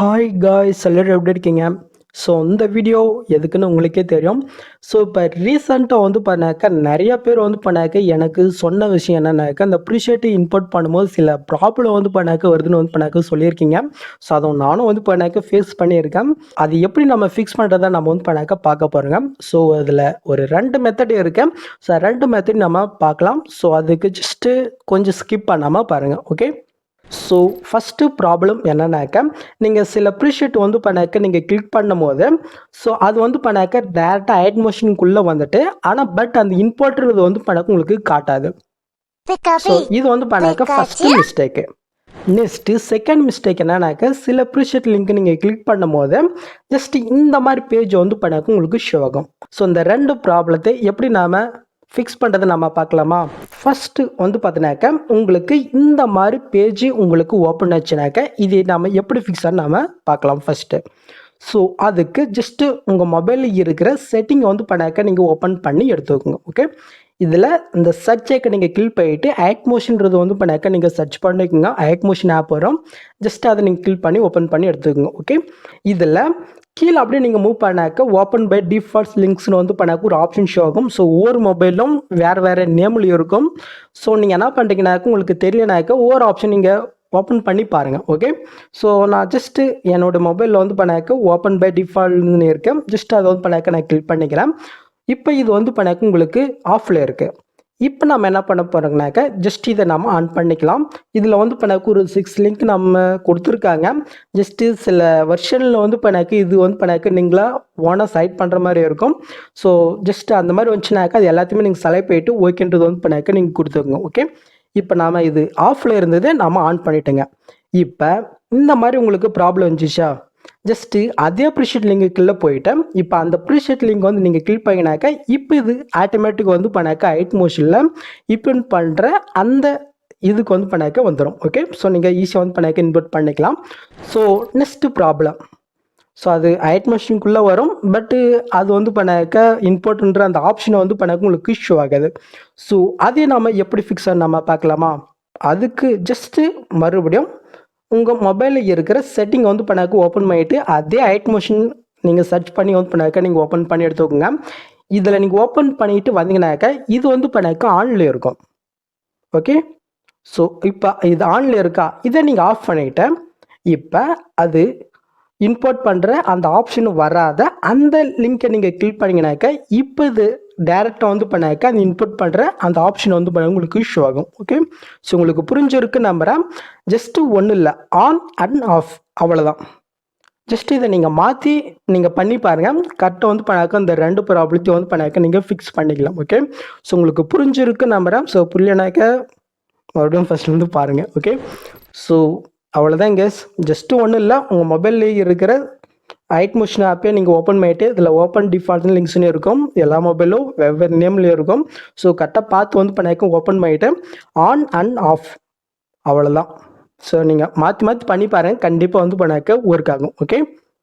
Hi guys, எல்லோரும் எப்படி இருக்கீங்க? ஸோ இந்த வீடியோ எதுக்குன்னு உங்களுக்கே தெரியும். ஸோ இப்போ ரீசெண்டாக பண்ணாக்க நிறைய பேர் பண்ணாக்க எனக்கு சொன்ன விஷயம் என்னன்னாக்க, அந்த ப்ரீஷேட்டு இம்போர்ட் பண்ணும்போது சில ப்ராப்ளம் பண்ணாக்க வருதுன்னு பண்ணாக்க சொல்லியிருக்கீங்க. ஸோ அதை நானும் பண்ணாக்க ஃபேஸ் பண்ணியிருக்கேன். அது எப்படி நம்ம ஃபிக்ஸ் பண்ணுறதை நம்ம பண்ணாக்க பார்க்க போகிறோங்க. ஸோ அதில் ஒரு 2 மெத்தட் இருக்கு. ஸோ 2 மெத்தட் நம்ம பார்க்கலாம். ஸோ அதுக்கு ஜஸ்ட்டு கொஞ்சம் ஸ்கிப் பண்ணாமல் பாருங்கள். ஓகே. ஸோ ஃபஸ்ட்டு ப்ராப்ளம் என்னன்னாக்க, நீங்கள் சில ப்ரீஷீட் பண்ணாக்க நீங்கள் கிளிக் பண்ணும்போது ஸோ அது பண்ணாக்க டேரெக்டாக ஹைட் மோஷனுக்குள்ளே வந்துட்டு, ஆனால் பட் அந்த இம்போர்ட்றது பண்ணாக்க உங்களுக்கு காட்டாது. ஸோ இது பண்ணாக்க first mistake. Next second mistake என்னன்னாக்க, சில ப்ரீஷீட் லிங்க் நீங்கள் கிளிக் பண்ணும்போது ஜஸ்ட் இந்த மாதிரி பேஜ் பண்ணாக்க உங்களுக்கு ஷோ ஆகும். ஸோ இந்த 2 ப்ராப்ளத்தை எப்படி நாம் ஃபிக்ஸ் பண்ணுறது நம்ம பார்க்கலாமா? ஃபஸ்ட்டு பார்த்தினாக்க, உங்களுக்கு இந்த மாதிரி பேஜ் உங்களுக்கு ஓப்பன் ஆச்சுனாக்க இது நம்ம எப்படி ஃபிக்ஸ் ஆக நாம் பார்க்கலாம் ஃபஸ்ட்டு. ஸோ அதுக்கு ஜஸ்ட்டு உங்கள் மொபைலில் இருக்கிற செட்டிங்கை பண்ணாக்க நீங்கள் ஓப்பன் பண்ணி எடுத்துக்கோங்க. ஓகே. இதில் இந்த சர்ச் ஐக்கனை நீங்கள் கிளிக் பண்ணிவிட்டு ஆக்ட் மோஷன்றது பண்ணாக்க நீங்கள் சர்ச் பண்ணிக்கோங்க. ஆக்ட் மோஷன் ஆப் வரும். ஜஸ்ட் அதை நீங்கள் கிளிக் பண்ணி ஓப்பன் பண்ணி எடுத்துக்கோங்க. ஓகே. இதில் கீழே அப்படியே நீங்கள் மூவ் பண்ணாக்க ஓப்பன் பை டிஃபால்ட் லிங்க்ஸ்னு பண்ணாக்க ஒரு ஆப்ஷன் ஷோ ஆகும். ஸோ ஒவ்வொரு மொபைலும் வேறு நேம்லையும் இருக்கும். ஸோ நீங்கள் என்ன பண்ணுறீங்கனாக்க, உங்களுக்கு தெரியலனாக்க ஒவ்வொரு ஆப்ஷன் நீங்கள் ஓப்பன் பண்ணி பாருங்கள். ஓகே. ஸோ நான் ஜஸ்ட்டு என்னோடய மொபைலில் பண்ணாக்க ஓப்பன் பை டிஃபால்ட்னு இருக்கேன். ஜஸ்ட் அதை பண்ணாக்க நான் கிளிக் பண்ணிக்கிறேன். இப்போ இது பண்ணாக்க உங்களுக்கு ஆஃபில் இருக்குது. இப்போ நம்ம என்ன பண்ண போகிறோம்னாக்க, ஜஸ்ட் இதை நம்ம ஆன் பண்ணிக்கலாம். இதில் பண்ணாக்க ஒரு 6 லிங்க் நம்ம கொடுத்துருக்காங்க. ஜஸ்ட்டு சில வெர்ஷனில் பண்ணாக்க இது பண்ணாக்க நீங்களாக ஓனாக சைட் பண்ணுற மாதிரி இருக்கும். ஸோ ஜஸ்ட் அந்த மாதிரி வந்துச்சுனாக்கா அது எல்லாத்தையுமே நீங்கள் செலக்ட் பண்ணிவிட்டு ஓகேன்றது பண்ணாக்க நீங்கள் கொடுத்துருங்க. ஓகே. இப்போ நாம் இது ஆஃபில் இருந்தது நாம் ஆன் பண்ணிட்டோங்க. இப்போ இந்த மாதிரி உங்களுக்கு ப்ராப்ளம் இருந்துச்சா, ஜஸ்ட்டு அதே ப்ரீஷீட் லிங்குக்குள்ளே போயிட்டேன். இப்போ அந்த ப்ரீஷீட் லிங்க் நீங்கள் கிளிக் பண்ணினாக்கா இப்போ இது ஆட்டோமேட்டிக் பண்ணாக்க ஹைட் மோஷனில் இம்ப்ளிமெண்ட் பண்ணுற அந்த இதுக்கு பண்ணாக்க வந்துடும். ஓகே. ஸோ நீங்கள் ஈஸியாக பண்ணாக்க இன்புட் பண்ணிக்கலாம். ஸோ நெக்ஸ்ட்டு ப்ராப்ளம், ஸோ அது ஹைட் மோஷனுக்குள்ளே வரும். பட்டு அது பண்ணாக்க இம்போர்ட்ன்ற அந்த ஆப்ஷனை பண்ணாக்க உங்களுக்கு ஷோ ஆகாது. ஸோ அதே நாம் எப்படி ஃபிக்ஸ் நம்ம பார்க்கலாமா? அதுக்கு ஜஸ்ட்டு மறுபடியும் உங்கள் மொபைலில் இருக்கிற செட்டிங்கை பண்ணாக்க ஓப்பன் பண்ணிவிட்டு அதே ஹைட் மோஷன் நீங்கள் சர்ச் பண்ணி பண்ணாக்க நீங்கள் ஓப்பன் பண்ணி எடுத்துக்கோங்க. இதில் நீங்கள் ஓப்பன் பண்ணிவிட்டு வந்தீங்கன்னாக்கா இது பண்ணாக்க ஆனில் இருக்கும். ஓகே. ஸோ இப்போ இது ஆனில் இருக்கா, இதை நீங்கள் ஆஃப் பண்ணிவிட்டு இப்போ அது இம்போர்ட் பண்ணுற அந்த ஆப்ஷன் வராத அந்த லிங்க்கை நீங்கள் கிளிக் பண்ணிங்கனாக்கா இப்போ இது டேரெக்டாக பண்ணாக்க அந்த இன்புட் பண்ணுற அந்த ஆப்ஷன் பண்ண உங்களுக்கு ஷோ ஆகும். ஓகே. ஸோ உங்களுக்கு புரிஞ்சிருக்கு நம்புகிறேன். ஜஸ்ட்டு ஒன்றும் இல்லை, ஆன் அண்ட் ஆஃப், அவ்வளோதான். ஜஸ்ட் இதை நீங்கள் மாற்றி நீங்கள் பண்ணி பாருங்கள். கரெக்டாக பண்ணாக்க அந்த 2 ப்ராப்ளத்தையும் பண்ணாக்க நீங்கள் ஃபிக்ஸ் பண்ணிக்கலாம். ஓகே. ஸோ உங்களுக்கு புரிஞ்சிருக்கு நம்புகிறேன். ஸோ புரியலனாக்க மறுபடியும் ஃபஸ்ட்லேருந்து பாருங்கள். ஓகே. ஸோ அவ்வளோதான் கேஸ். ஜஸ்ட்டு ஒன்றும் இல்லை, உங்கள் மொபைல்லேயே இருக்கிற ஹைட் மோஷன் ஆப்பே நீங்கள் ஓப்பன் பண்ணிவிட்டு இதில் ஓப்பன் டிஃபால்ட்னு லிங்க்ஸ்னு இருக்கும். எல்லா மொபைலும் வெவ்வேறு நேம்லேயும் இருக்கும். ஸோ கரெக்டாக பார்த்து பண்ணாக்க ஓப்பன் பண்ணிவிட்டு ஆன் அண்ட் ஆஃப், அவ்வளோதான். ஸோ நீங்கள் மாற்றி பண்ணி பாருங்கள். கண்டிப்பாக பண்ணாக்க ஒர்க் ஆகும். ஓகே.